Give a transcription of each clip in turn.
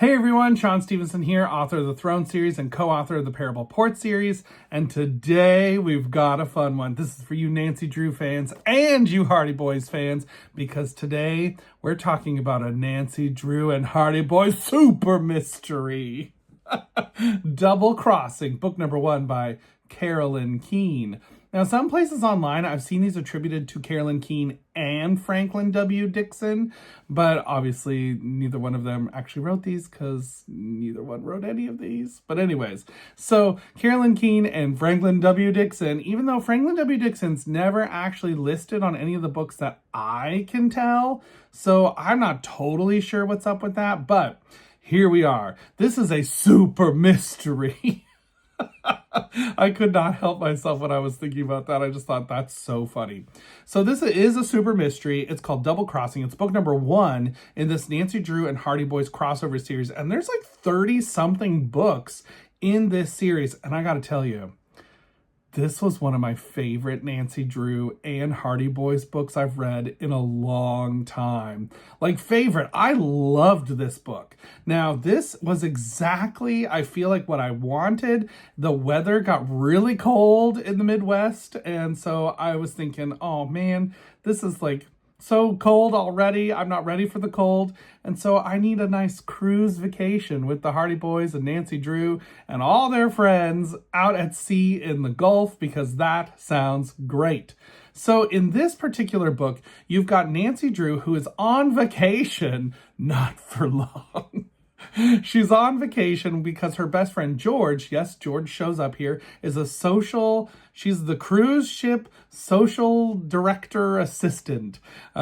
Hey everyone, Shaun Stevenson here, author of the Throne series and co-author of the Parable Port series. And today we've got a fun one. This is for you Nancy Drew fans and you Hardy Boys fans, because today we're talking about a Nancy Drew and Hardy Boys super mystery. Double Crossing, book number 1 by Carolyn Keene. Now, some places online, I've seen these attributed to Carolyn Keene and Franklin W. Dixon, but obviously neither one of them actually wrote these because neither one wrote any of these. But anyways, so Carolyn Keene and Franklin W. Dixon, even though Franklin W. Dixon's never actually listed on any of the books that I can tell, so I'm not totally sure what's up with that, but here we are. This is a super mystery. I could not help myself when I was thinking about that. I just thought that's so funny. So this is a super mystery. It's called Double Crossing. It's book number 1 in this Nancy Drew and Hardy Boys crossover series. And there's like 30 something books in this series. And I got to tell you, this was one of my favorite Nancy Drew and Hardy Boys books I've read in a long time. Like favorite, I loved this book. Now, this was exactly, I feel like, what I wanted. The weather got really cold in the Midwest, and so I was thinking, oh man, this is like so cold already. I'm not ready for the cold. And so I need a nice cruise vacation with the Hardy Boys and Nancy Drew and all their friends out at sea in the Gulf, because that sounds great. So in this particular book, you've got Nancy Drew, who is on vacation, not for long. She's on vacation because her best friend George, yes, George shows up here, is she's the cruise ship social director assistant.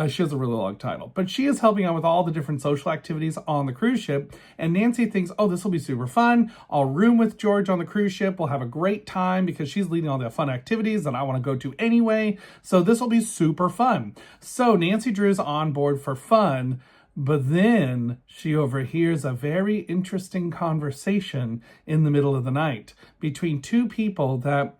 She has a really long title, but she is helping out with all the different social activities on the cruise ship. And Nancy thinks, oh, this will be super fun. I'll room with George on the cruise ship. We'll have a great time because she's leading all the fun activities that I want to go to anyway. So this will be super fun. So Nancy Drew's on board for fun. But then she overhears a very interesting conversation in the middle of the night between two people that,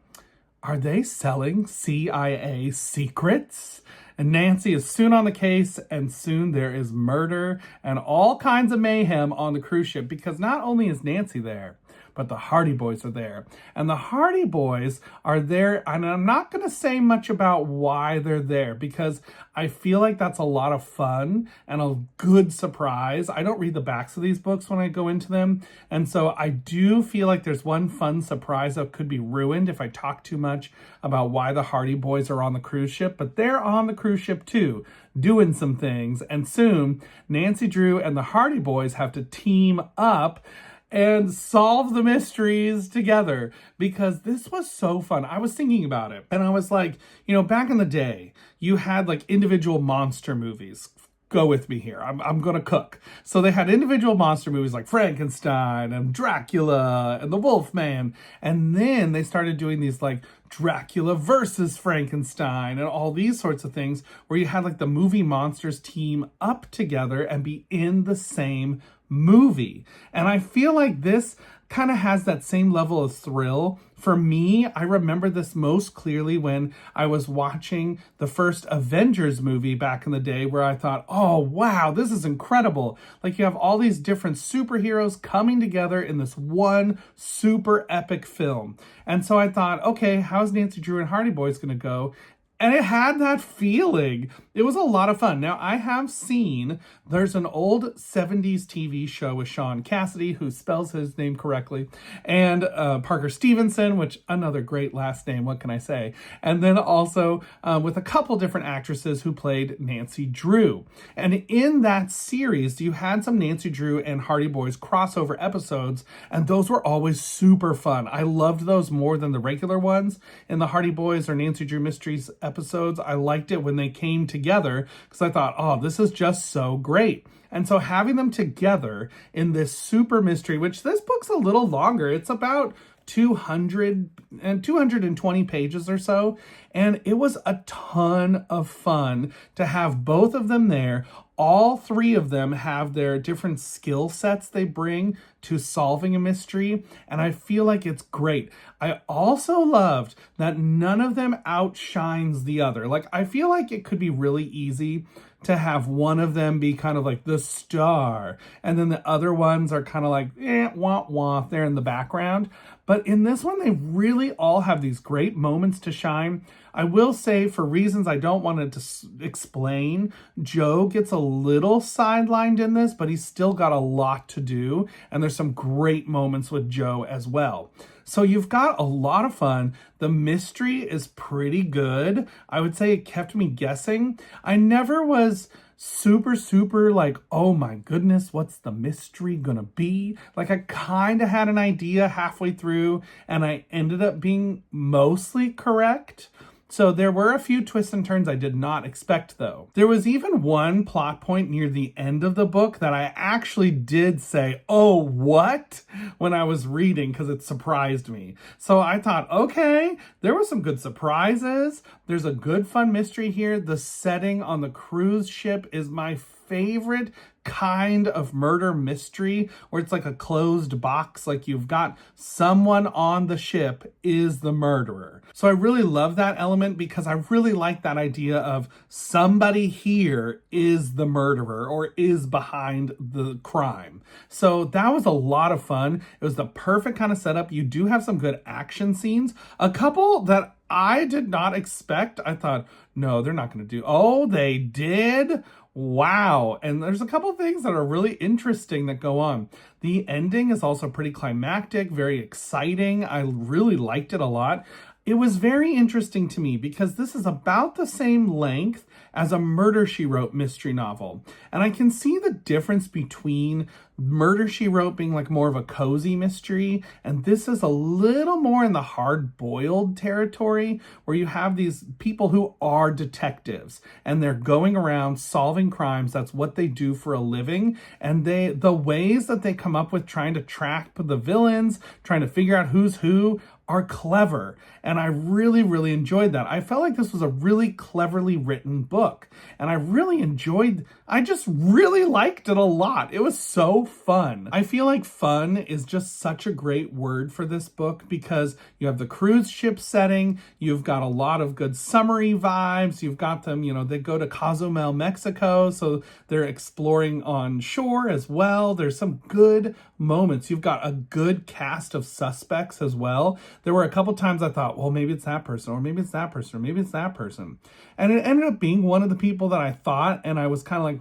are they selling CIA secrets? And Nancy is soon on the case, and soon there is murder and all kinds of mayhem on the cruise ship, because not only is Nancy there, but the Hardy Boys are there. And the Hardy Boys are there, and I'm not going to say much about why they're there, because I feel like that's a lot of fun and a good surprise. I don't read the backs of these books when I go into them, and so I do feel like there's one fun surprise that could be ruined if I talk too much about why the Hardy Boys are on the cruise ship. But they're on the cruise ship too, doing some things, and soon Nancy Drew and the Hardy Boys have to team up and solve the mysteries together, because this was so fun. I was thinking about it and I was like, back in the day, you had like individual monster movies. Go with me here. I'm going to cook. So they had individual monster movies like Frankenstein and Dracula and the Wolfman. And then they started doing these like Dracula versus Frankenstein and all these sorts of things, where you had like the movie monsters team up together and be in the same movie. And I feel like this kind of has that same level of thrill. For me, I remember this most clearly when I was watching the first Avengers movie back in the day, where I thought, oh, wow, this is incredible. Like, you have all these different superheroes coming together in this one super epic film. And so I thought, okay, how's Nancy Drew and Hardy Boys going to go? And it had that feeling. It was a lot of fun. Now, I have seen, there's an old 70s TV show with Shaun Cassidy, who spells his name correctly, and Parker Stevenson, which another great last name, what can I say? And then also with a couple different actresses who played Nancy Drew. And in that series, you had some Nancy Drew and Hardy Boys crossover episodes, and those were always super fun. I loved those more than the regular ones in the Hardy Boys or Nancy Drew Mysteries episodes. I liked it when they came together, because I thought, oh, this is just so great. And so having them together in this super mystery, which this book's a little longer, it's about 220 pages or so, and it was a ton of fun to have both of them there. All three of them have their different skill sets they bring to solving a mystery, and I feel like it's great. I also loved that none of them outshines the other. Like, I feel like it could be really easy to have one of them be kind of like the star, and then the other ones are kind of like, wah, wah, they're in the background. But in this one, they really all have these great moments to shine. I will say, for reasons I don't want to explain, Joe gets a little sidelined in this, but he's still got a lot to do. And there's some great moments with Joe as well. So you've got a lot of fun. The mystery is pretty good. I would say it kept me guessing. I never was super like, oh my goodness, what's the mystery gonna be? Like, I kind of had an idea halfway through, and I ended up being mostly correct. So there were a few twists and turns I did not expect, though. There was even one plot point near the end of the book that I actually did say, oh, what? When I was reading, because it surprised me. So I thought, okay, there were some good surprises. There's a good fun mystery here. The setting on the cruise ship is my favorite kind of murder mystery, where it's like a closed box, like you've got someone on the ship is the murderer. So I really love that element, because I really like that idea of somebody here is the murderer or is behind the crime. So that was a lot of fun. It was the perfect kind of setup. You do have some good action scenes, a couple that I did not expect. I thought, no, they're not going to do. Oh, they did. Wow. And there's a couple things that are really interesting that go on. The ending is also pretty climactic, very exciting. I really liked it a lot. It was very interesting to me because this is about the same length as a Murder, She Wrote mystery novel. And I can see the difference between Murder, She Wrote being like more of a cozy mystery, and this is a little more in the hard-boiled territory, where you have these people who are detectives and they're going around solving crimes. That's what they do for a living. And the ways that they come up with trying to track the villains, trying to figure out who's who, are clever. And I really enjoyed that. I felt like this was a really cleverly written book. And I just really liked it a lot. It was so fun. I feel like fun is just such a great word for this book, because you have the cruise ship setting, you've got a lot of good summery vibes, you've got them, they go to Cozumel, Mexico, so they're exploring on shore as well. There's some good moments. You've got a good cast of suspects as well. There were a couple times I thought, well, maybe it's that person, or maybe it's that person, or maybe it's that person. And it ended up being one of the people that I thought, and I was kind of like,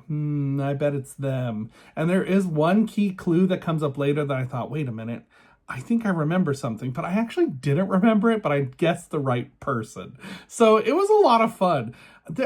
I bet it's them. And there is one key clue that comes up later that I thought, wait a minute, I think I remember something, but I actually didn't remember it, but I guessed the right person. So it was a lot of fun.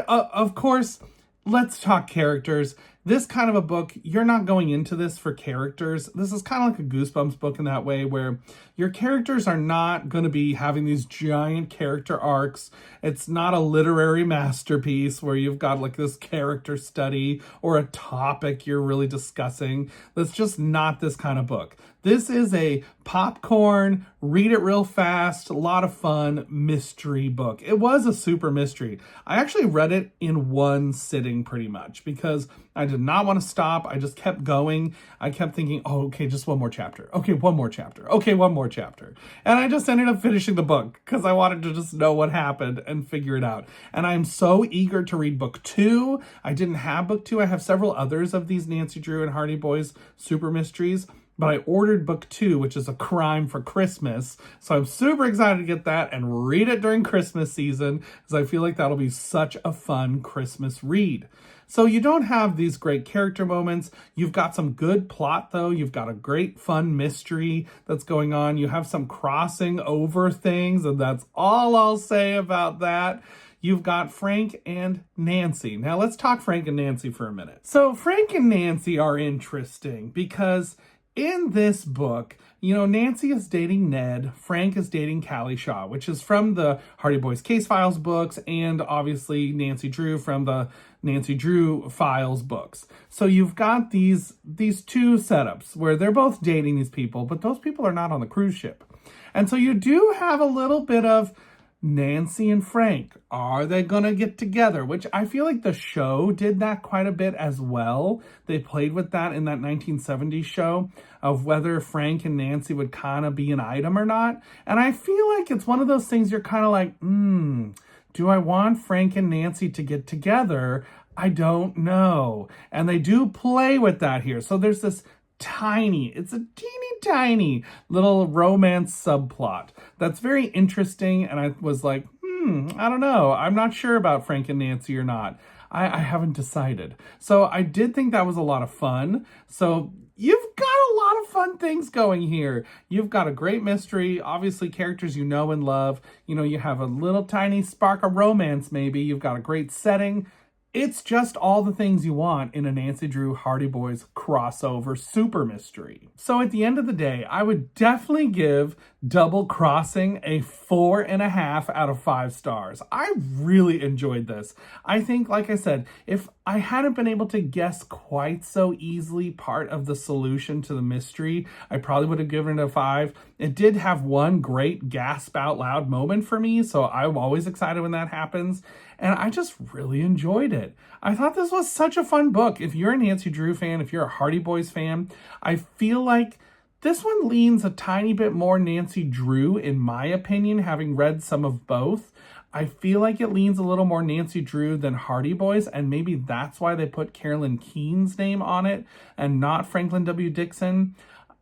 Of course, let's talk characters. This kind of a book, you're not going into this for characters. This is kind of like a Goosebumps book in that way, where your characters are not going to be having these giant character arcs. It's not a literary masterpiece where you've got like this character study or a topic you're really discussing. That's just not this kind of book. This is a popcorn, read it real fast, a lot of fun mystery book. It was a super mystery. I actually read it in one sitting pretty much, because I did not want to stop. I just kept going. I kept thinking, oh, okay, just one more chapter. Okay, one more chapter. Okay, one more chapter. And I just ended up finishing the book because I wanted to just know what happened and figure it out. And I'm so eager to read book 2. I didn't have book 2. I have several others of these Nancy Drew and Hardy Boys super mysteries, but I ordered book 2, which is A Crime for Christmas. So I'm super excited to get that and read it during Christmas season, because I feel like that'll be such a fun Christmas read. So you don't have these great character moments. You've got some good plot, though. You've got a great fun mystery that's going on. You have some crossing over things, and that's all I'll say about that. You've got Frank and Nancy. Now let's talk Frank and Nancy for a minute. So Frank and Nancy are interesting because in this book, Nancy is dating Ned, Frank is dating Callie Shaw, which is from the Hardy Boys Case Files books, and obviously Nancy Drew from the Nancy Drew Files books. So you've got these two setups where they're both dating these people, but those people are not on the cruise ship. And so you do have a little bit of Nancy and Frank, are they gonna get together? Which I feel like the show did that quite a bit as well. They played with that in that 1970s show of whether Frank and Nancy would kind of be an item or not. And I feel like it's one of those things you're kind of like, do I want Frank and Nancy to get together? I don't know. And they do play with that here. So there's this it's a teeny tiny little romance subplot that's very interesting. And I was like, I don't know. I'm not sure about Frank and Nancy or not. I haven't decided. So I did think that was a lot of fun. So you've got a lot of fun things going here. You've got a great mystery, obviously characters you know and love. You know, you have a little tiny spark of romance maybe. You've got a great setting. It's just all the things you want in a Nancy Drew Hardy Boys crossover super mystery. So at the end of the day, I would definitely give Double Crossing a 4.5 out of 5 stars. I really enjoyed this. I think, like I said, if I hadn't been able to guess quite so easily part of the solution to the mystery, I probably would have given it a 5. It did have one great gasp out loud moment for me, so I'm always excited when that happens. And I just really enjoyed it. I thought this was such a fun book. If you're a Nancy Drew fan, if you're a Hardy Boys fan, I feel like this one leans a tiny bit more Nancy Drew, in my opinion, having read some of both. I feel like it leans a little more Nancy Drew than Hardy Boys, and maybe that's why they put Carolyn Keene's name on it and not Franklin W. Dixon.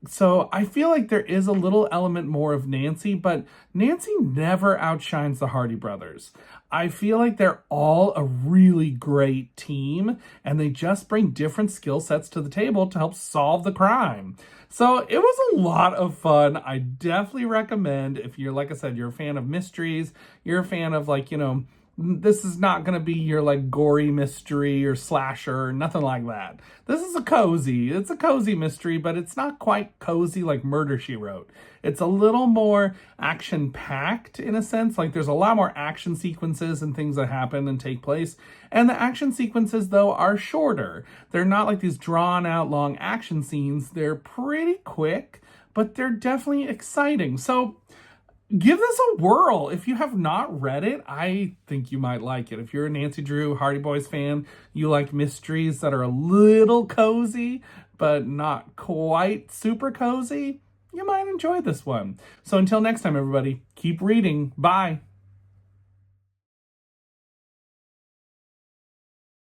So I feel like there is a little element more of Nancy, but Nancy never outshines the Hardy brothers. I feel like they're all a really great team, and they just bring different skill sets to the table to help solve the crime. So it was a lot of fun. I definitely recommend, if you're, like I said, you're a fan of mysteries, you're a fan of, like, you know, this is not going to be your, like, gory mystery or slasher or nothing like that. This is it's a cozy mystery, but it's not quite cozy like Murder, She Wrote. It's a little more action-packed in a sense. Like, there's a lot more action sequences and things that happen and take place. And the action sequences, though, are shorter. They're not like these drawn-out long action scenes. They're pretty quick, but they're definitely exciting. So give this a whirl. If you have not read it, I think you might like it. If you're a Nancy Drew Hardy Boys fan, you like mysteries that are a little cozy, but not quite super cozy, you might enjoy this one. So until next time, everybody, keep reading. Bye.